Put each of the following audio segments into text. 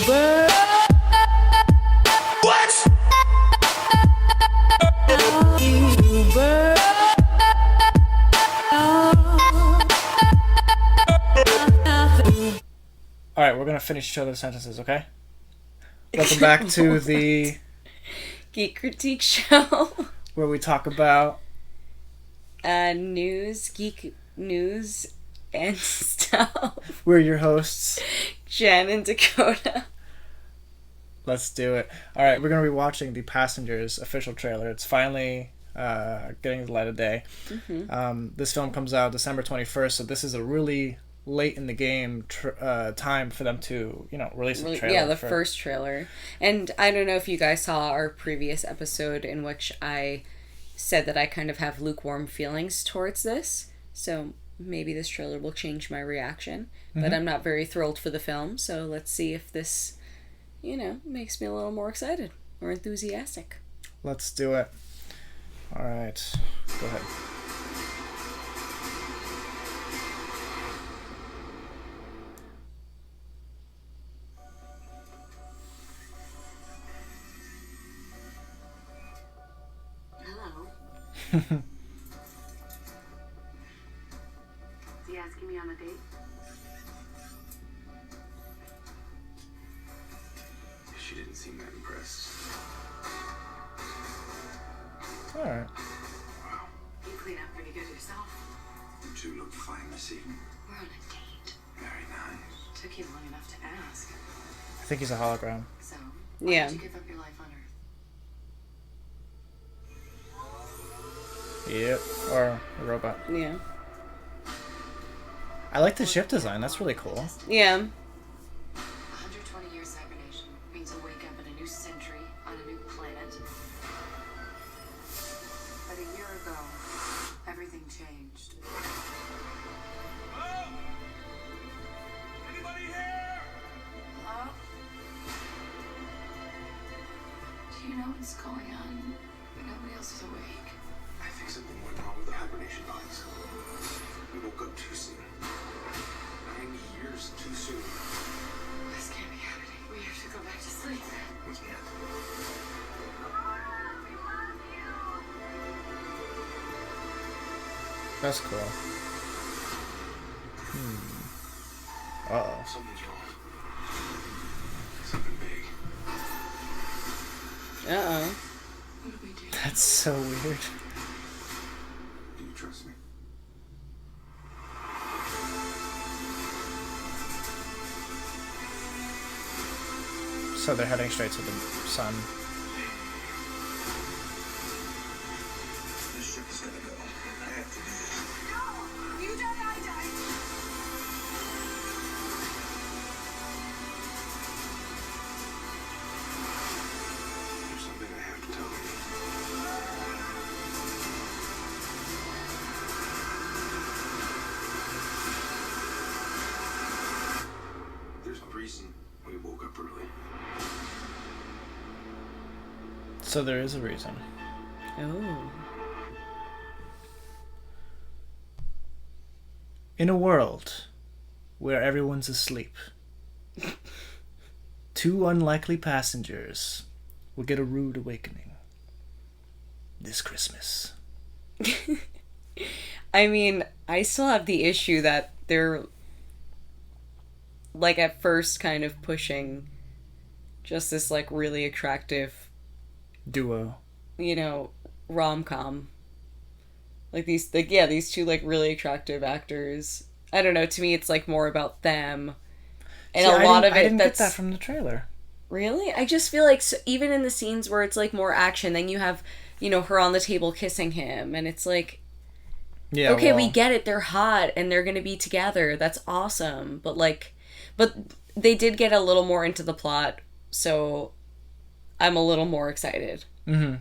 What? All right, we're gonna finish each other's sentences, okay? Welcome back to the Geekritique show. where we talk about News, geek news, and stuff. we're your hosts. Jenn and Dakota. Let's do it. All right, we're gonna be watching the Passengers official trailer. It's finally getting the light of day. This film comes out December 21st, so this is a really late in the game time for them to release a trailer. Yeah, the first trailer. And I don't know if you guys saw our previous episode in which I said that I kind of have lukewarm feelings towards this, so maybe this trailer will change my reaction. But I'm not very thrilled for the film, so let's see if this makes me a little more excited or enthusiastic. Let's do it. All right, go ahead. Is he asking me on a date? She didn't seem that impressed. All right. Wow, You clean up pretty good yourself. you two look fine this evening. We're on a date. Very nice. Took you long enough to ask. I think he's a hologram. So, why Yeah. did you give up your life on Earth? Yep, or a robot. Yeah. I like the ship design. That's really cool. Yeah. 120 years hibernation means a wake up in a new century on a new planet. But a year ago, everything changed. Hello? Anybody here? Hello? Do you know what's going on? But nobody else is awake. I think something went wrong with the hibernation pods. We woke up too soon. 9 years too soon. This can't be happening. We have to go back to sleep. We can't. That's cool. Uh-oh. Something's wrong. Something big. Uh-oh. What do we do? That's so weird. Do you trust me? So they're heading straight to the sun. This ship is gonna go. I have to do this. No! You die, I die! There's something I have to tell you. There's a reason we woke up early. So there is a reason. Oh. In a world where everyone's asleep, two unlikely passengers will get a rude awakening this Christmas. I mean, I still have the issue that they're, like, at first kind of pushing just this, like, really attractive, Duo. rom-com. Like, these two, like, really attractive actors. I don't know, to me it's, like, more about them. And See, a lot of I it didn't that's... get that from the trailer. Really? I just feel like even in the scenes where it's, like, more action, then you have, her on the table kissing him, and it's like... Yeah, okay, well, we get it. They're hot and they're going to be together. That's awesome. But they did get a little more into the plot, so I'm a little more excited.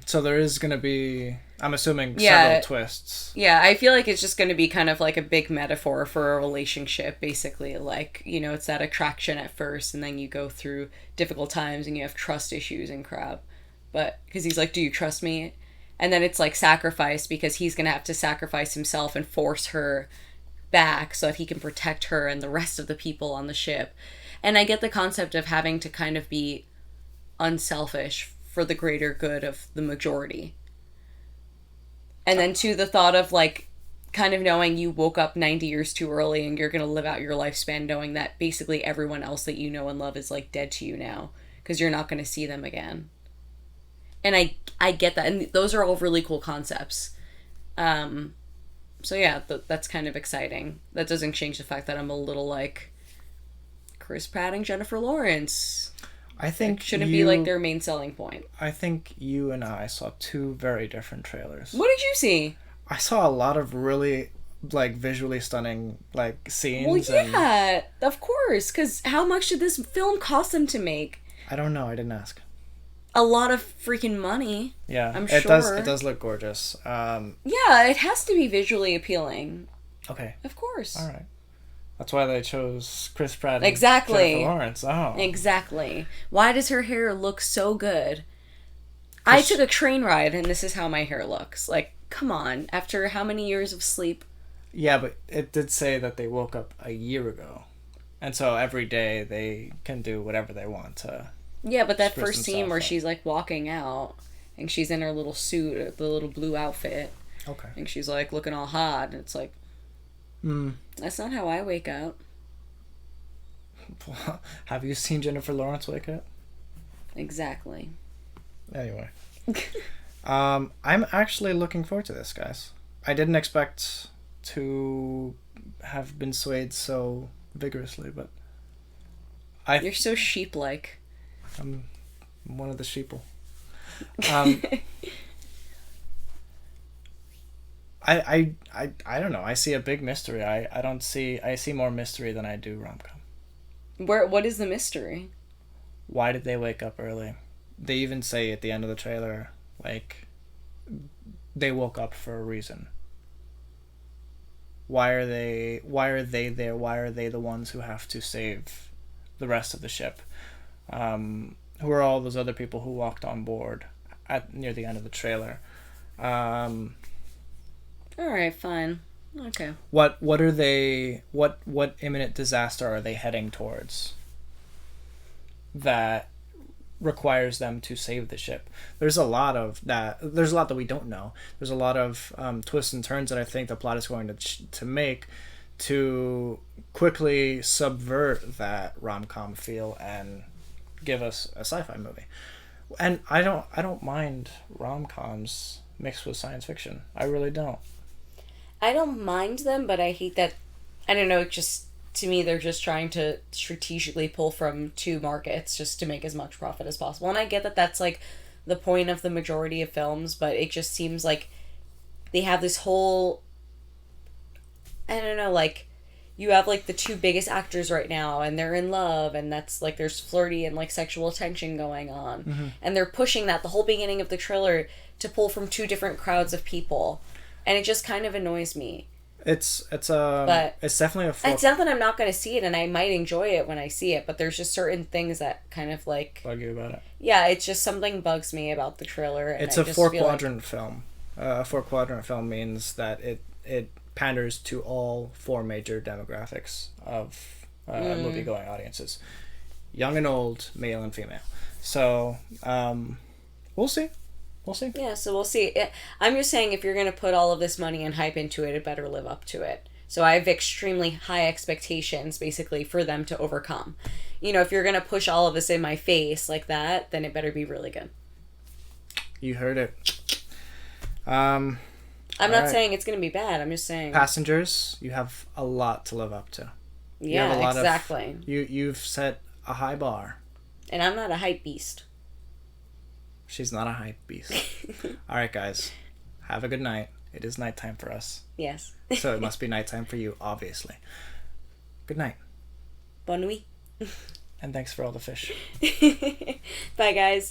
So there is going to be, I'm assuming, Yeah. several twists. Yeah, I feel like it's just going to be kind of like a big metaphor for a relationship, basically. Like, it's that attraction at first, and then you go through difficult times and you have trust issues and crap. But, because he's like, do you trust me? And then it's like sacrifice, because he's going to have to sacrifice himself and force her back so that he can protect her and the rest of the people on the ship. And I get the concept of having to kind of be unselfish for the greater good of the majority. And then to the thought of like kind of knowing you woke up 90 years too early and you're going to live out your lifespan knowing that basically everyone else that you know and love is like dead to you now because you're not going to see them again. And I get that. And those are all really cool concepts. So yeah, that's kind of exciting. That doesn't change the fact that I'm a little like Chris Pratt and Jennifer Lawrence. I think shouldn't be like their main selling point. I think you and I saw two very different trailers. What did you see? I saw a lot of really like visually stunning like scenes. Well, yeah, of course. Because how much did this film cost them to make? I don't know. I didn't ask. A lot of freaking money. Yeah, I'm it sure. It does look gorgeous. Yeah, it has to be visually appealing. Okay. Of course. All right. That's why they chose Chris Pratt and exactly. Jennifer Lawrence. Oh. Exactly. Why does her hair look so good? I took a train ride and this is how my hair looks. Like, come on. After how many years of sleep? Yeah, but it did say that they woke up a year ago. And so every day they can do whatever they want to... Yeah, but that first scene where she's like walking out and she's in her little suit, the little blue outfit. Okay. And she's like looking all hot. And it's like, that's not how I wake up. Have you seen Jennifer Lawrence wake up? Exactly. Anyway. I'm actually looking forward to this, guys. I didn't expect to have been swayed so vigorously, but You're so sheep-like. I'm one of the sheeple. I don't know. I see a big mystery. I see more mystery than I do rom-com. What is the mystery? Why did they wake up early? They even say at the end of the trailer, like, they woke up for a reason. Why are they there? Why are they the ones who have to save the rest of the ship? Who are all those other people who walked on board near the end of the trailer? All right, fine. Okay. What are they? What imminent disaster are they heading towards? That requires them to save the ship. There's a lot of that. There's a lot that we don't know. There's a lot of twists and turns that I think the plot is going to make to quickly subvert that rom-com feel and give us a sci-fi movie. And I don't mind rom-coms mixed with science fiction. I really don't. I don't mind them, but I hate that. I don't know. Just to me, they're just trying to strategically pull from two markets just to make as much profit as possible. And I get that that's like the point of the majority of films, but it just seems like they have this whole, I don't know, like you have like the two biggest actors right now and they're in love and that's like there's flirty and like sexual tension going on. And they're pushing that the whole beginning of the trailer to pull from two different crowds of people. And it just kind of annoys me. It's definitely it's not that I'm not going to see it, and I might enjoy it when I see it, but there's just certain things that kind of like bug you about it. Yeah, it's just something bugs me about the trailer. And it's a 4-quadrant film. A 4-quadrant film means that it panders to all 4 major demographics of movie-going audiences: young and old, male and female. So we'll see. We'll see. Yeah, so we'll see. I'm just saying, if you're going to put all of this money and hype into it, it better live up to it. So I have extremely high expectations, basically, for them to overcome. You know, if you're going to push all of this in my face like that, then it better be really good. You heard it. I'm not saying it's going to be bad. I'm just saying. Passengers, you have a lot to live up to. Yeah, exactly. You've set a high bar. And I'm not a hype beast. She's not a hype beast. All right, guys. Have a good night. It is nighttime for us. Yes. So it must be nighttime for you, obviously. Good night. Bonne nuit. And thanks for all the fish. Bye, guys.